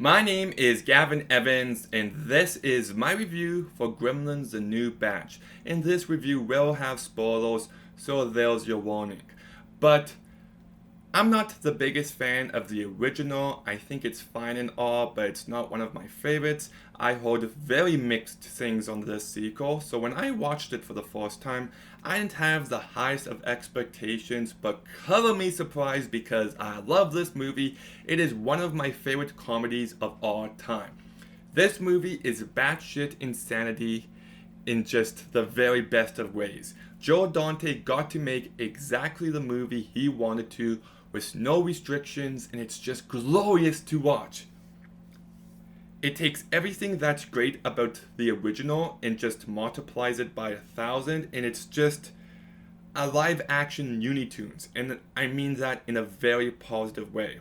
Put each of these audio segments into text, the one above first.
My name is Gavin Evans, and this is my review for Gremlins The New Batch. In this review, we'll have spoilers, so there's your warning. But I'm not the biggest fan of the original. I think it's fine and all, but it's not one of my favorites. I heard very mixed things on this sequel, so when I watched it for the first time, I didn't have the highest of expectations, but color me surprised because I love this movie. It is one of my favorite comedies of all time. This movie is batshit insanity in just the very best of ways. Joe Dante got to make exactly the movie he wanted to with no restrictions, and it's just glorious to watch. It takes everything that's great about the original and just multiplies it by 1,000, and it's just a live action Looney Tunes, and I mean that in a very positive way.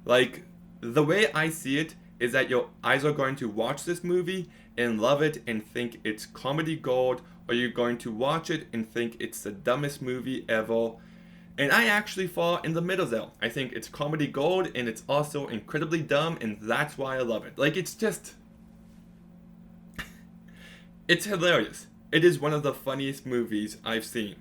Like, the way I see it is that your eyes are going to watch this movie and love it and think it's comedy gold, or you're going to watch it and think it's the dumbest movie ever. And I actually fall in the middle there. I think it's comedy gold and it's also incredibly dumb, and that's why I love it. Like, it's just. It's hilarious. It is one of the funniest movies I've seen.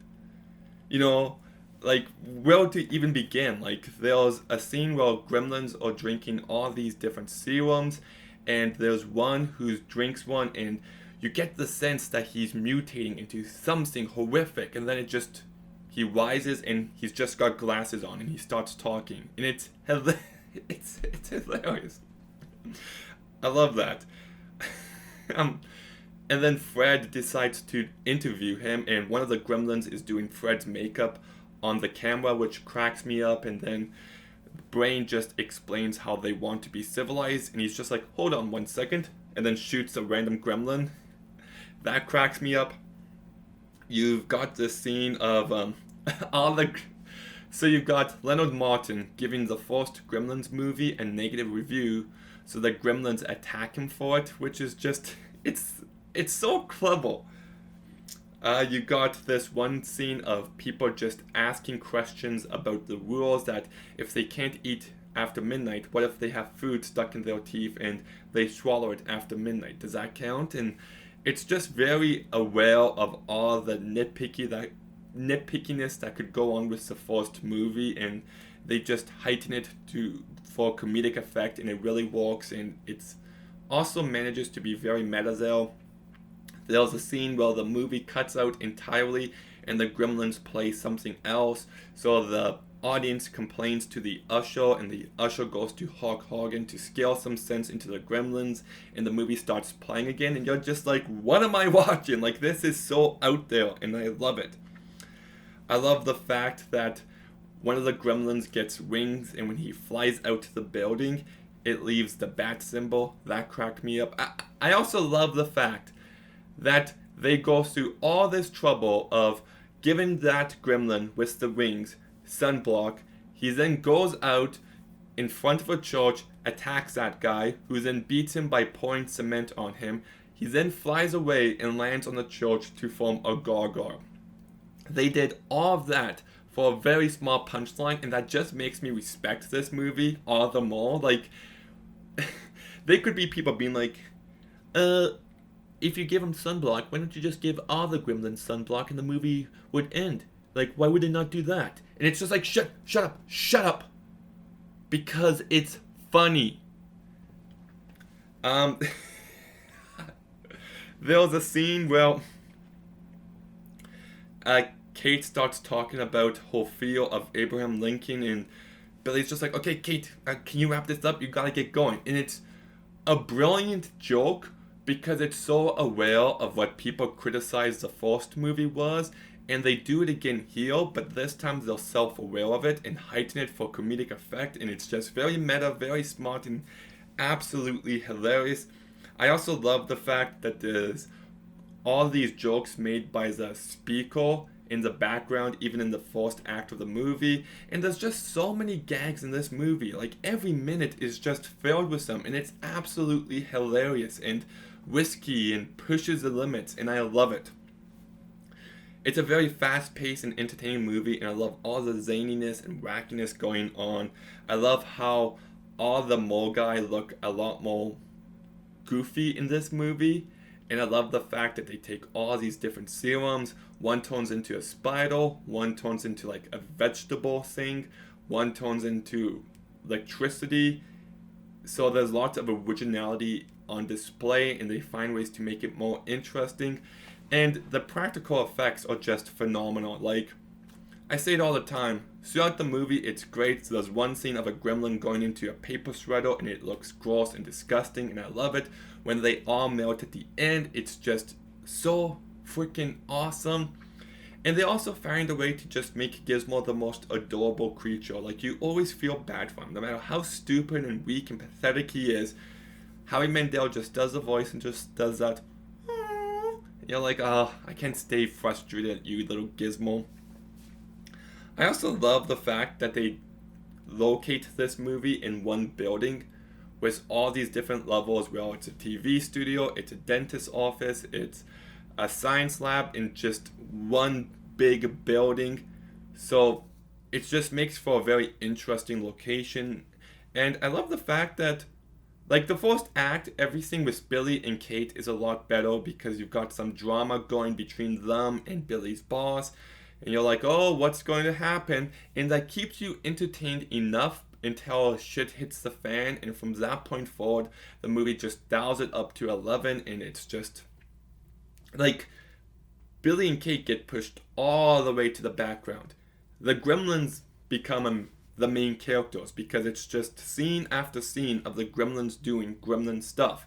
You know, like, where to even begin? Like, there's a scene where gremlins are drinking all these different serums, and there's one who drinks one, and you get the sense that he's mutating into something horrific, and then he rises and he's just got glasses on and he starts talking, and it's hilarious. I love that. And then Fred decides to interview him, and one of the gremlins is doing Fred's makeup on the camera, which cracks me up. And then Brain just explains how they want to be civilized, and he's just like, hold on 1 second, and then shoots a random gremlin. That cracks me up. You've got this scene of all the. So you've got Leonard Martin giving the first Gremlins movie a negative review, so the Gremlins attack him for it, which is just it's so clever. You got this one scene of people just asking questions about the rules, that if they can't eat after midnight, what if they have food stuck in their teeth and they swallow it after midnight? Does that count? And it's just very aware of all the nitpickiness that could go on with the first movie, and they just heighten it for comedic effect, and it really works, and it's also manages to be very meta there. There's a scene where the movie cuts out entirely and the gremlins play something else, so the audience complains to the usher, and the usher goes to Hulk Hogan to scale some sense into the gremlins, and the movie starts playing again, and you're just like, what am I watching? Like, this is so out there, and I love it. I love the fact that one of the gremlins gets wings, and when he flies out to the building, it leaves the bat symbol. That cracked me up. I also love the fact that they go through all this trouble of giving that gremlin with the wings sunblock. He then goes out in front of a church, attacks that guy, who then beats him by pouring cement on him. He then flies away and lands on the church to form a gargoyle. They did all of that for a very small punchline, and that just makes me respect this movie all the more. Like, they could be people being like, if you give him sunblock, why don't you just give all the gremlins sunblock and the movie would end? Like, why would they not do that? And it's just like, shut up. Because it's funny. There was a scene where Kate starts talking about her fear of Abraham Lincoln, and Billy's just like, okay, Kate, can you wrap this up? You gotta get going. And it's a brilliant joke because it's so aware of what people criticize the first movie was, and they do it again here, but this time they're self-aware of it and heighten it for comedic effect, and it's just very meta, very smart, and absolutely hilarious. I also love the fact that there's all these jokes made by the speaker in the background, even in the first act of the movie, and there's just so many gags in this movie. Like, every minute is just filled with them, and it's absolutely hilarious and risky and pushes the limits, and I love it. It's a very fast-paced and entertaining movie, and I love all the zaniness and wackiness going on. I love how all the mole guy look a lot more goofy in this movie. And I love the fact that they take all these different serums. One turns into a spider, one turns into like a vegetable thing, one turns into electricity. So there's lots of originality on display, and they find ways to make it more interesting. And the practical effects are just phenomenal. Like, I say it all the time. Throughout the movie, it's great. So there's one scene of a gremlin going into a paper shredder, and it looks gross and disgusting, and I love it. When they all melt at the end, it's just so freaking awesome. And they also find a way to just make Gizmo the most adorable creature. Like, you always feel bad for him. No matter how stupid and weak and pathetic he is, Howie Mandel just does the voice and just does that. You're like, oh, I can't stay frustrated at you, little Gizmo. I also love the fact that they locate this movie in one building with all these different levels. Well, it's a TV studio, it's a dentist's office, it's a science lab in just one big building. So it just makes for a very interesting location. And I love the fact that, like, the first act, everything with Billy and Kate is a lot better because you've got some drama going between them and Billy's boss. And you're like, oh, what's going to happen? And that keeps you entertained enough until shit hits the fan. And from that point forward, the movie just dials it up to 11. And it's just, like, Billy and Kate get pushed all the way to the background. The Gremlins become the main characters because it's just scene after scene of the Gremlins doing Gremlin stuff.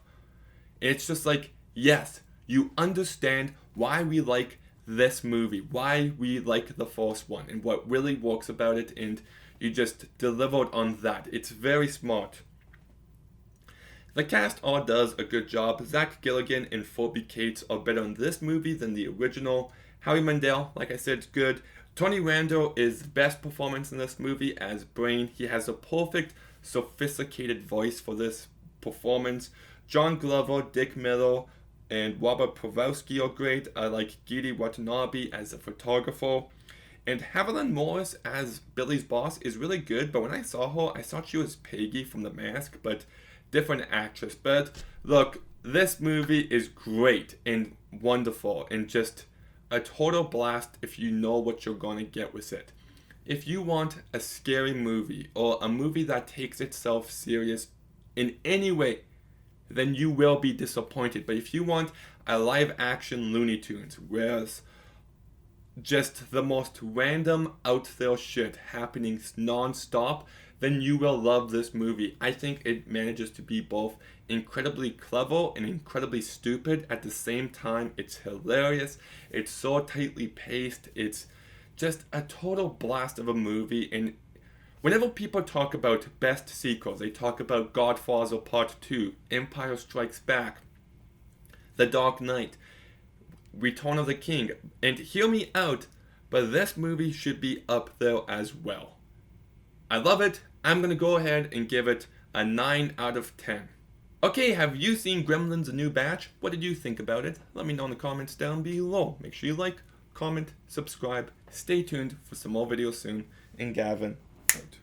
And it's just like, yes, you understand why we like this movie, why we like the first one, and what really works about it, and you just delivered on that. It's very smart. The cast all does a good job. Zach Gilligan and Phoebe Cates are better in this movie than the original. Howie Mandel, like I said, is good. Tony Randall is the best performance in this movie as Brain. He has a perfect, sophisticated voice for this performance. John Glover, Dick Miller, and Robert Pawlowski are great. I like Giri Watanabe as a photographer. And Haviland Morris as Billy's boss is really good, but when I saw her, I thought she was Peggy from The Mask, but different actress. But look, this movie is great and wonderful and just a total blast if you know what you're going to get with it. If you want a scary movie or a movie that takes itself serious in any way, then you will be disappointed. But if you want a live action Looney Tunes where just the most random out there shit happening non-stop, then you will love this movie. I think it manages to be both incredibly clever and incredibly stupid at the same time. It's hilarious. It's so tightly paced. It's just a total blast of a movie. And whenever people talk about best sequels, they talk about Godfather Part 2, Empire Strikes Back, The Dark Knight, Return of the King. And hear me out, but this movie should be up there as well. I love it. I'm going to go ahead and give it a 9 out of 10. Okay, have you seen Gremlins: A New Batch? What did you think about it? Let me know in the comments down below. Make sure you like, comment, subscribe. Stay tuned for some more videos soon. And Gavin, out.